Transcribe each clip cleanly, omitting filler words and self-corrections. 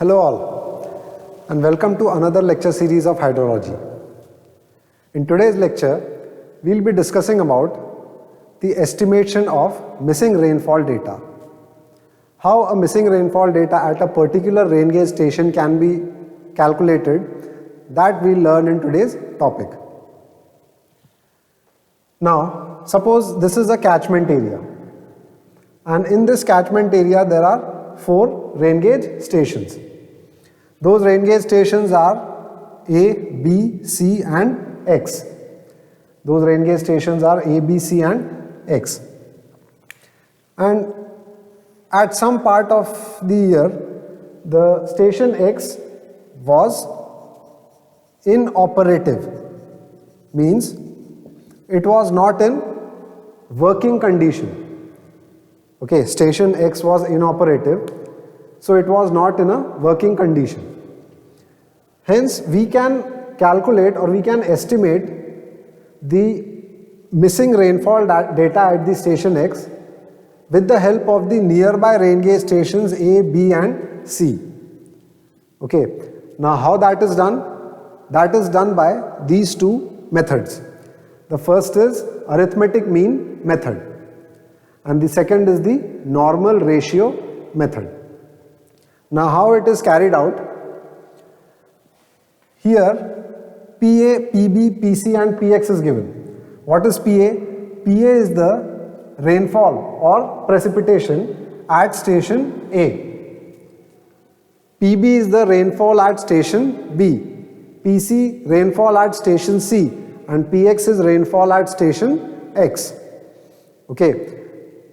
Hello all and welcome to another lecture series of hydrology. In today's lecture, we will be discussing about the estimation of missing rainfall data. How a missing rainfall data at a particular rain gauge station can be calculated, that we will learn in today's topic. Now, suppose this is a catchment area, and in this catchment area there are 4 rain gauge stations. Those rain gauge stations are A, B, C and X. Those rain gauge stations are A, B, C and X. And at some part of the year, the station X was inoperative, means it was not in working condition. Okay, station X was inoperative, so it was not in a working condition. Hence, we can calculate or we can estimate the missing rainfall data at the station X with the help of the nearby rain gauge stations A, B and C. Okay, now how that is done? That is done by these two methods. The first is arithmetic mean method and the second is the normal ratio method. Now how it is carried out? Here PA, PB, PC and PX is given. What is PA? PA is the rainfall or precipitation at station A. PB is the rainfall at station B. PC rainfall at station C and PX is rainfall at station X. Okay.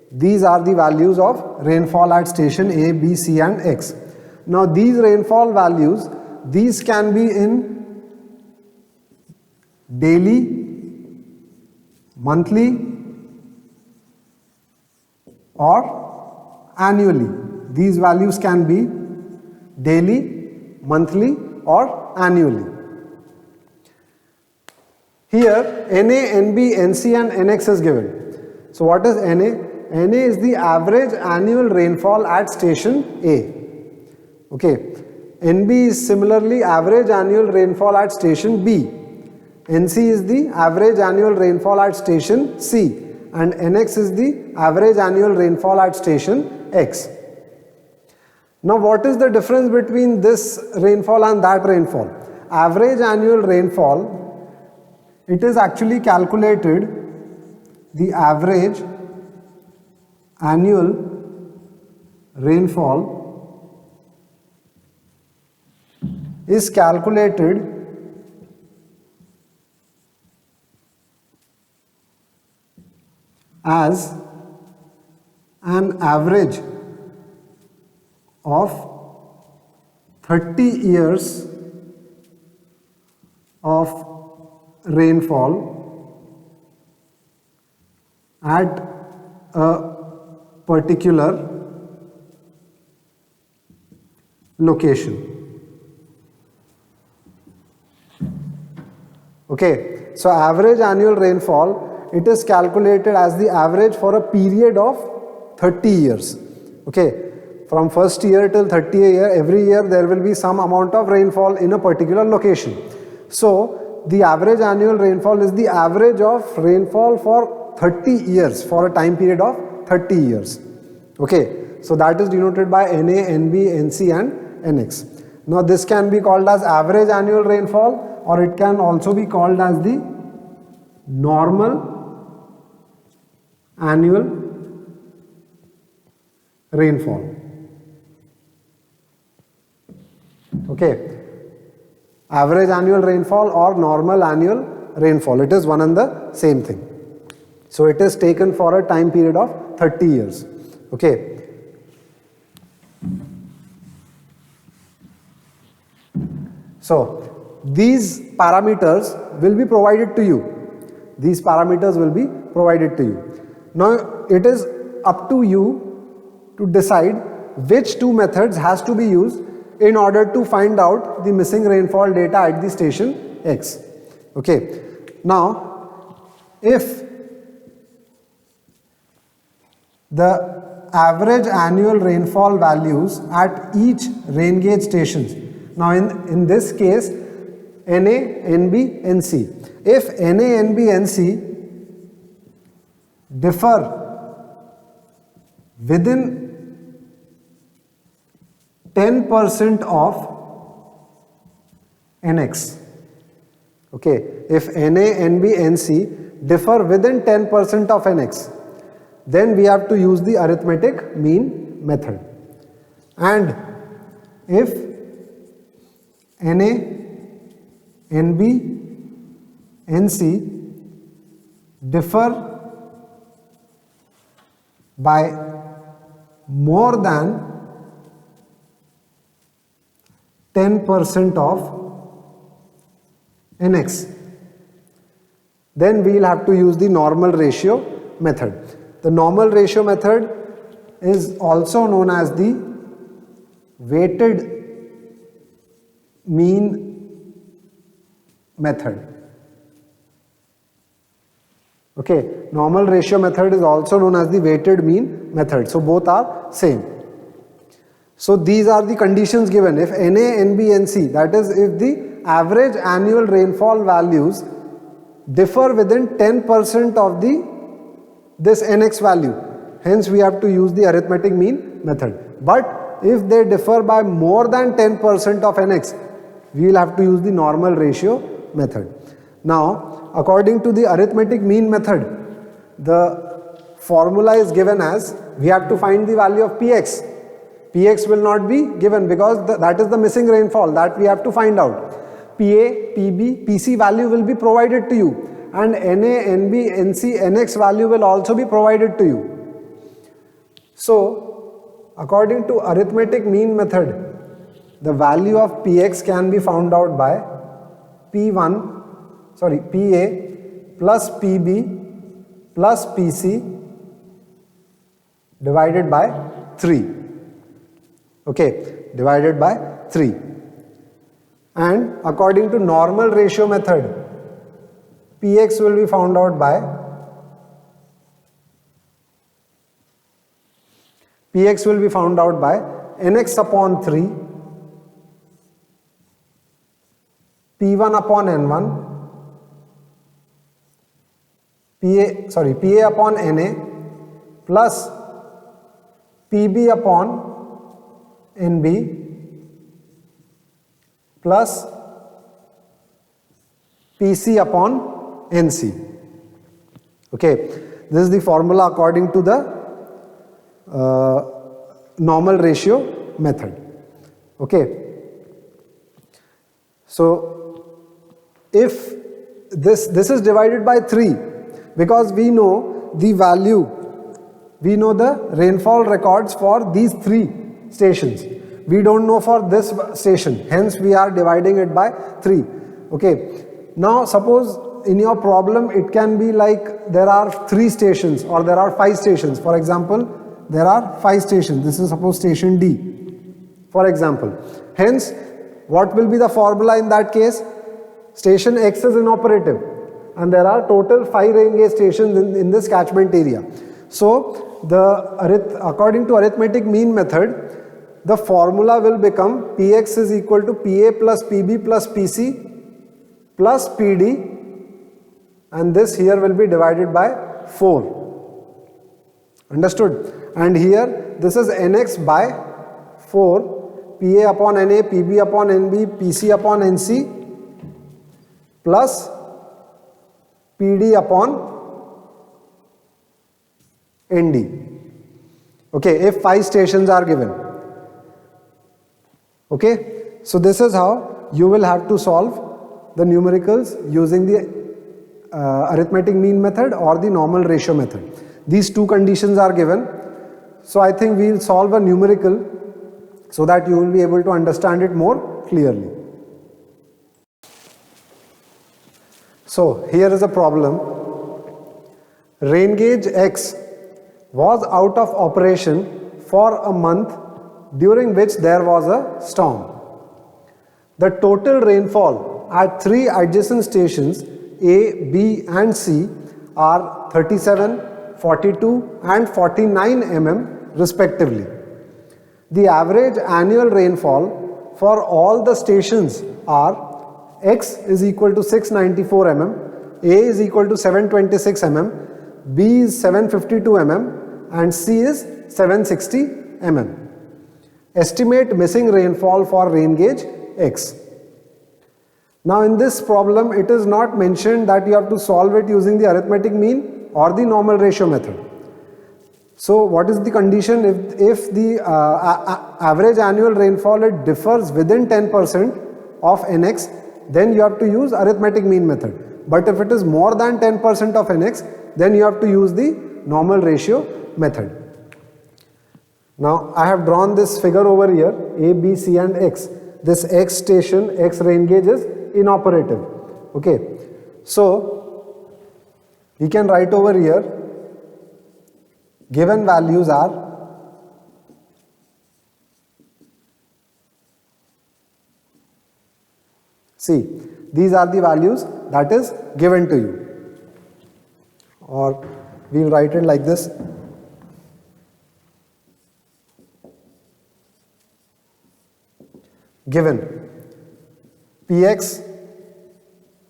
These are the values of rainfall at station A, B, C and X. Now these rainfall values, these can be in daily, monthly or annually. These values can be daily, monthly or annually. Here NA, NB, NC and NX is given. So what is NA? NA is the average annual rainfall at station A. Okay. NB is similarly average annual rainfall at station B. NC is the average annual rainfall at station C. And NX is the average annual rainfall at station X. Now what is the difference between this rainfall and that rainfall? Average annual rainfall, it is actually calculated, the average annual rainfall is calculated as an average of 30 years of rainfall at a particular location. Okay, so average annual rainfall, it is calculated as the average for a period of 30 years. Okay, from first year till 30th year, every year there will be some amount of rainfall in a particular location. So the average annual rainfall is the average of rainfall for 30 years, for a time period of 30 years. Okay, so that is denoted by NA, NB, NC and NX. Now this can be called as average annual rainfall or it can also be called as the normal annual rainfall. Okay, average annual rainfall or normal annual rainfall, it is one and the same thing. So it is taken for a time period of 30 years. Okay. So these parameters will be provided to you. These parameters will be provided to you. Now it is up to you to decide which two methods has to be used in order to find out the missing rainfall data at the station X. Okay. Now if the average annual rainfall values at each rain gauge stations. Now in this case, NA, NB, NC. If NA, NB, NC differ within 10% of NX. Okay, if NA, NB, NC differ within 10% of NX, then we have to use the arithmetic mean method. And if NA, NB, NC differ by more than 10% of NX, then we will have to use the normal ratio method. The normal ratio method is also known as the weighted mean method. Okay, normal ratio method is also known as the weighted mean method. So both are same. So these are the conditions given. If NA, NB, NC, that is if the average annual rainfall values differ within 10% of this NX value, hence we have to use the arithmetic mean method. But if they differ by more than 10% of NX, we will have to use the normal ratio method. Now, according to the arithmetic mean method, the formula is given as, we have to find the value of Px. Px will not be given because that is the missing rainfall that we have to find out. PA, PB, PC value will be provided to you, and NA, NB, NC, NX value will also be provided to you. So, according to arithmetic mean method, the value of Px can be found out by PA plus PB plus PC divided by 3. Okay, divided by 3. And according to normal ratio method, Px will be found out by Nx upon 3, P1 upon N1, PA upon Na plus PB upon NB plus PC upon NC. Okay, this is the formula according to the normal ratio method. Okay, so if this is divided by 3, because we know the value, we know the rainfall records for these 3 stations. We don't know for this station, hence we are dividing it by 3. Okay, now suppose in your problem it can be like there are 3 stations or there are 5 stations. For example, there are 5 stations. This is suppose station D, for example. Hence, what will be the formula in that case? Station X is inoperative and there are total 5 rain gauge stations in this catchment area. So, according to arithmetic mean method, the formula will become Px is equal to PA plus PB plus PC plus PD, and this here will be divided by 4. Understood? And here this is Nx by 4, PA upon Na, PB upon Nb, PC upon Nc plus PD upon Nd. Okay, if 5 stations are given. Okay, so this is how you will have to solve the numericals using the arithmetic mean method or the normal ratio method. These 2 conditions are given. So I think we will solve a numerical so that you will be able to understand it more clearly. So here is a problem. Rain gauge X was out of operation for a month during which there was a storm. The total rainfall at 3 adjacent stations A, B and C are 37, 42 and 49 mm respectively. The average annual rainfall for all the stations are X is equal to 694 mm, A is equal to 726 mm, B is 752 mm, and C is 760 mm. Estimate missing rainfall for rain gauge X. Now in this problem, it is not mentioned that you have to solve it using the arithmetic mean or the normal ratio method. So what is the condition? If the average annual rainfall, it differs within 10% of nx, then you have to use arithmetic mean method. But if it is more than 10% of nx, then you have to use the normal ratio method. Now I have drawn this figure over here, A, B, C and X. This X station, X rain gauge is inoperative. Okay, so we can write over here, given values are see, these are the values that is given to you, or we'll write it like this. Given Px,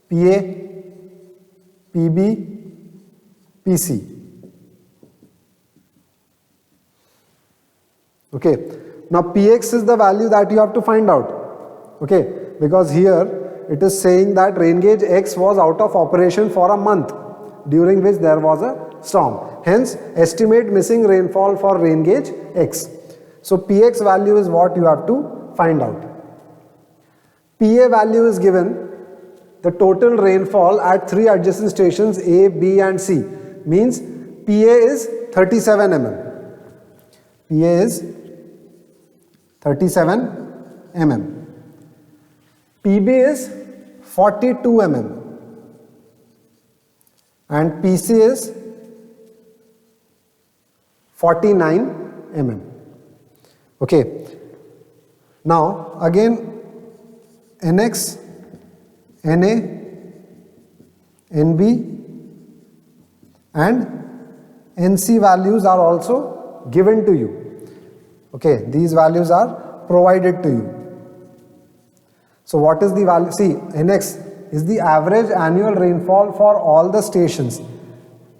Pa, Pb, Pc. Okay, now Px is the value that you have to find out. Okay, because here it is saying that rain gauge X was out of operation for a month during which there was a storm. Hence, estimate missing rainfall for rain gauge X. So Px value is what you have to find out. Pa value is given, the total rainfall at three adjacent stations A, B and C, means Pa is 37 mm. Pa is 37 mm. Pb is 42 mm. And Pc is 49 mm. Okay. Now again, Nx, Na, Nb and Nc values are also given to you. Okay, these values are provided to you. So what is the value? See, Nx is the average annual rainfall for all the stations.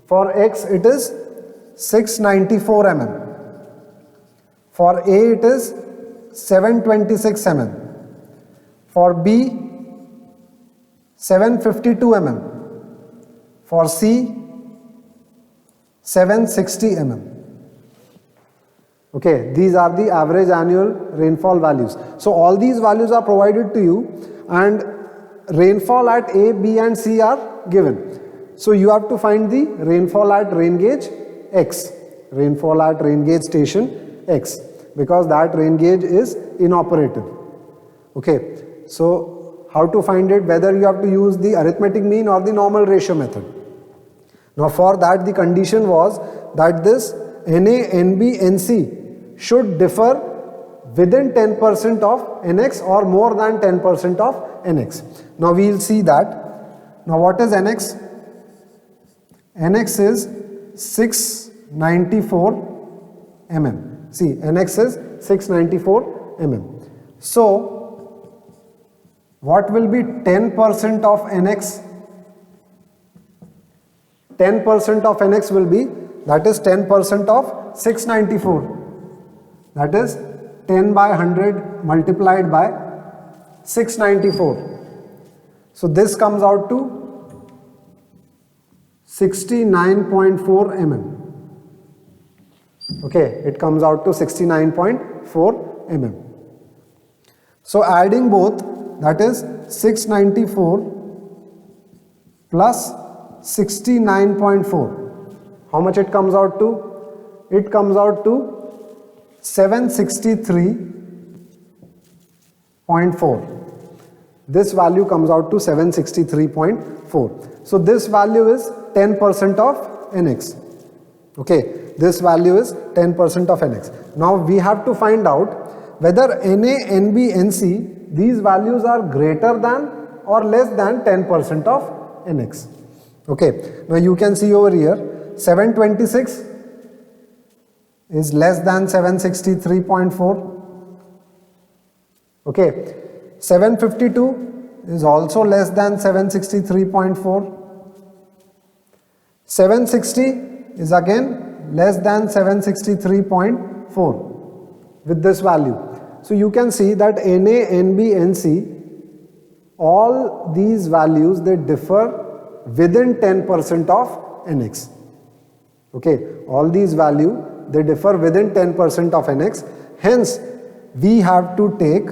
For X it is 694 mm. For A it is 726 mm. For B 752 mm. For C 760 mm. Okay, these are the average annual rainfall values. So all these values are provided to you and rainfall at A, B and C are given. So you have to find the rainfall at rain gauge X, rainfall at rain gauge station X, because that rain gauge is inoperative. Okay, so how to find it, whether you have to use the arithmetic mean or the normal ratio method. Now for that the condition was that this Na, Nb, Nc should differ within 10% of Nx or more than 10% of Nx. Now we will see that. Now what is Nx? Nx is 694 mm. See, Nx is 694 mm. So what will be 10% of Nx? 10% of Nx will be, that is 10% of 694. That is 10 by 100 multiplied by 694. So this comes out to 69.4 mm. Okay, it comes out to 69.4 mm. So adding both, that is 694 plus 69.4. How much it comes out to? It comes out to 763.4. This value comes out to 763.4. So this value is 10% of Nx. Okay, this value is 10% of Nx. Now we have to find out whether Na, Nb, Nc, these values are greater than or less than 10% of Nx. Okay, now you can see over here 726 is less than 763.4. Okay, 752 is also less than 763.4. 760 is again less than 763.4 with this value. So you can see that Na, Nb, Nc, all these values, they differ within 10% of Nx. Okay, all these values, they differ within 10% of Nx. Hence, we have to take,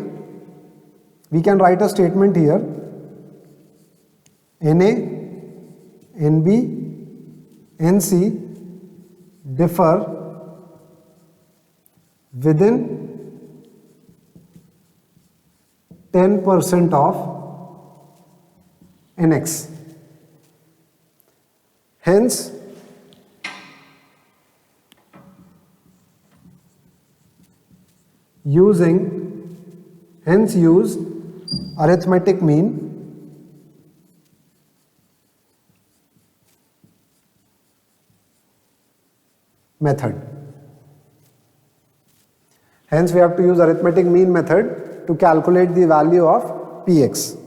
we can write a statement here, Na, Nb, Nc differ within 10% of Nx. Hence, use arithmetic mean method. Hence, we have to use arithmetic mean method to calculate the value of Px.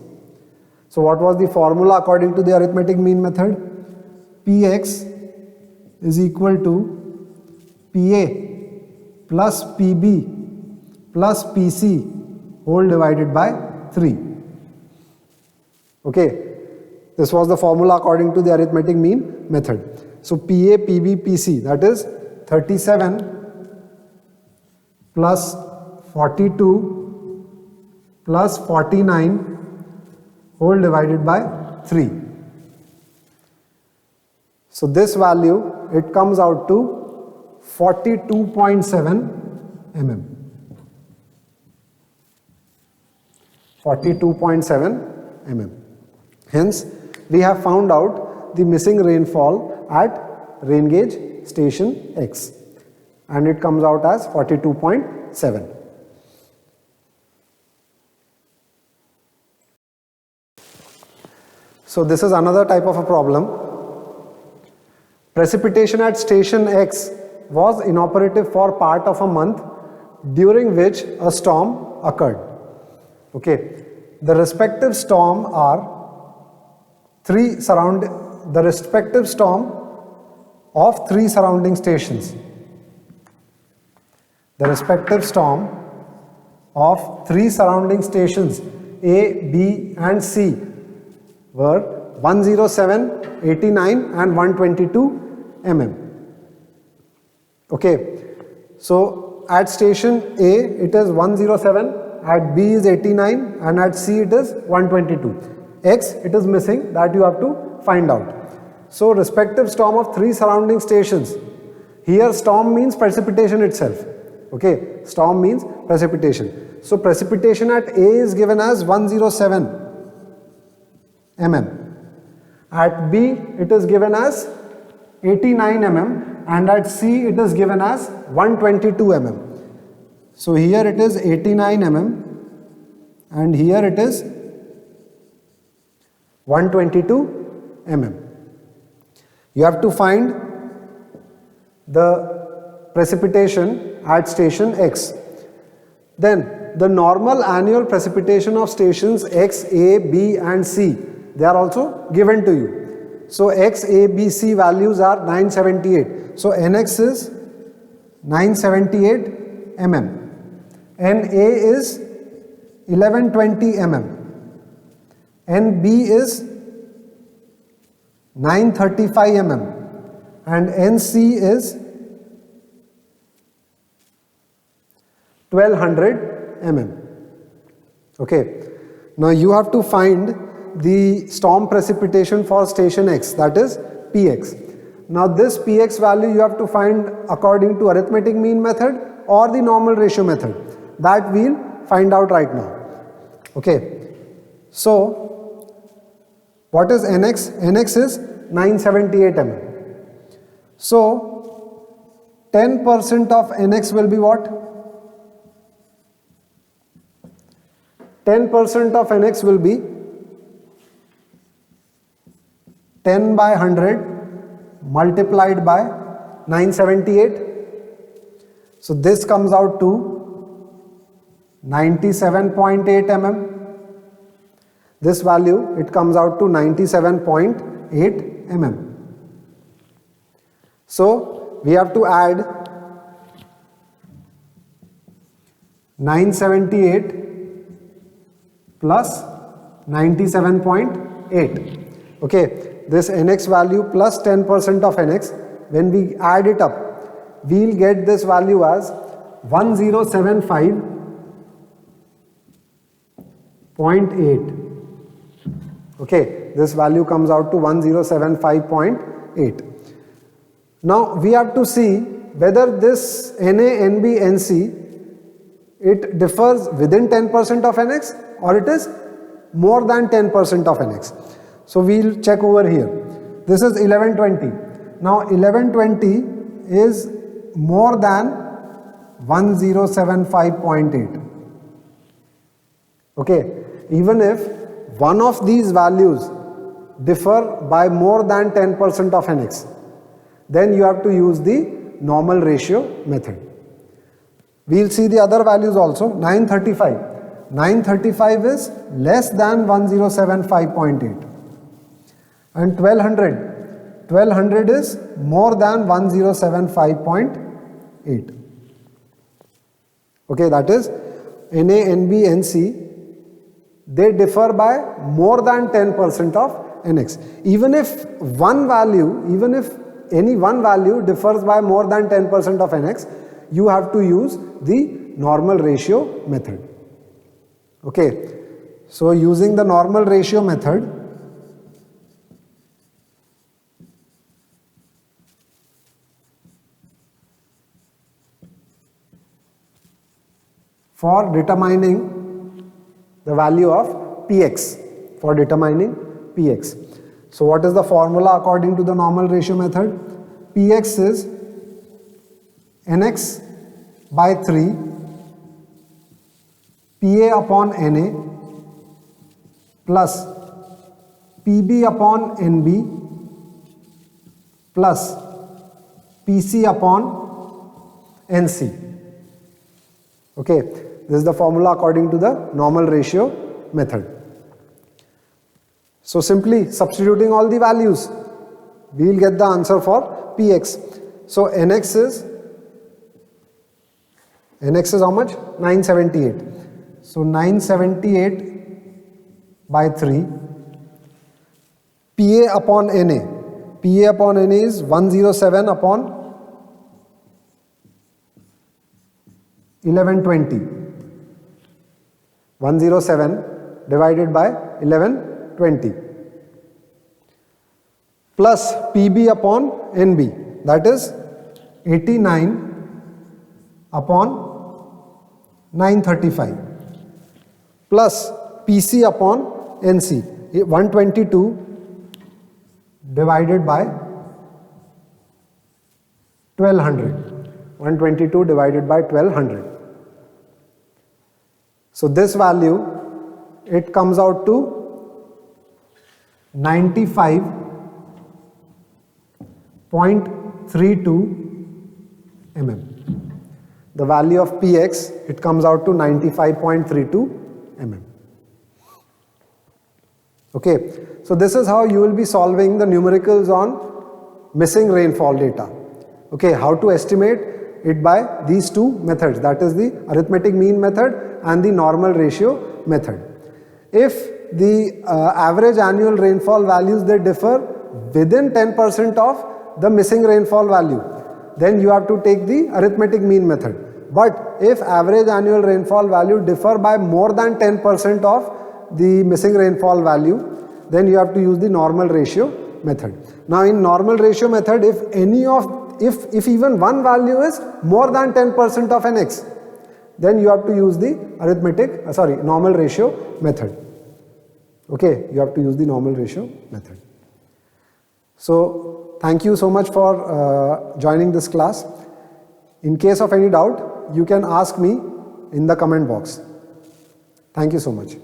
So, what was the formula according to the arithmetic mean method? Px is equal to Pa plus Pb plus Pc whole divided by 3. Okay, this was the formula according to the arithmetic mean method. So, Pa, Pb, Pc, that is 37 plus 42 plus 49 whole divided by 3. So this value, it comes out to 42.7 mm. 42.7 mm. Hence, we have found out the missing rainfall at rain gauge station X, and it comes out as 42.7. So this is another type of a problem. Precipitation at station X was inoperative for part of a month during which a storm occurred. Okay, the respective storm of three surrounding stations. The respective storm of three surrounding stations A, B and C were 107, 89 and 122 mm. Okay, so at station A it is 107, at B is 89 and at C it is 122. X it is missing, that you have to find out. So respective storm of three surrounding stations. Here storm means precipitation itself. Okay, storm means precipitation. So precipitation at A is given as 107 mm. At B it is given as 89 mm and at C it is given as 122 mm. So here it is 89 mm and here it is 122 mm. You have to find the precipitation at station X. Then the normal annual precipitation of stations X, A, B and C, they are also given to you. So X, A, B, C values are 978. So Nx is 978 mm. Na is 1120 mm. Nb is 935 mm. And Nc is 1200 mm. Okay. Now you have to find the storm precipitation for station X, that is Px. Now this Px value you have to find according to arithmetic mean method or the normal ratio method. That we'll find out right now. Okay. So what is Nx? Nx is 978 mm. So 10% of Nx will be what? 10% of Nx will be 10 by 100 multiplied by 978. So this comes out to 97.8 mm. This value, it comes out to 97.8 mm. So we have to add 978 plus 97.8. Okay, this nx value plus 10% of nx, when we add it up, we'll get this value as 1075.8. Okay, this value comes out to 1075.8. Now we have to see whether this Na, Nb, Nc, it differs within 10% of nx or it is more than 10% of nx. So we'll check over here. This is 1120. Now 1120 is more than 1075.8. Okay, even if one of these values differ by more than 10% of nx, then you have to use the normal ratio method. We'll see the other values also. 935. 935 is less than 1075.8. And 1200. 1200 is more than 1075.8. Okay, that is Na, Nb, Nc, they differ by more than 10% of nx. Even if any one value differs by more than 10% of nx, you have to use the normal ratio method. Okay, so using the normal ratio method, for determining the value of px, for determining px. So what is the formula according to the normal ratio method? Px is nx by 3 Pa upon Na plus Pb upon Nb plus Pc upon Nc. Okay, this is the formula according to the normal ratio method. So simply substituting all the values, we will get the answer for Px. So nx is how much? 978. So 978 by 3 Pa upon Na. Pa upon Na is 107 upon 1120. 107 divided by 1120 plus Pb upon Nb, that is 89 upon 935 plus Pc upon Nc, 122 divided by 1200. 122 divided by 1200. So this value, it comes out to 95.32 mm. The value of Px, it comes out to 95.32 mm. Okay, so this is how you will be solving the numericals on missing rainfall data. Okay, how to estimate it by these two methods, that is the arithmetic mean method and the normal ratio method. If the average annual rainfall values, they differ within 10% of the missing rainfall value, then you have to take the arithmetic mean method. But if average annual rainfall value differ by more than 10% of the missing rainfall value, then you have to use the normal ratio method. Now in normal ratio method, if even one value is more than 10% of nx, then you have to use the normal ratio method. Okay, you have to use the normal ratio method. So thank you so much for joining this class. In case of any doubt, you can ask me in the comment box. Thank you so much.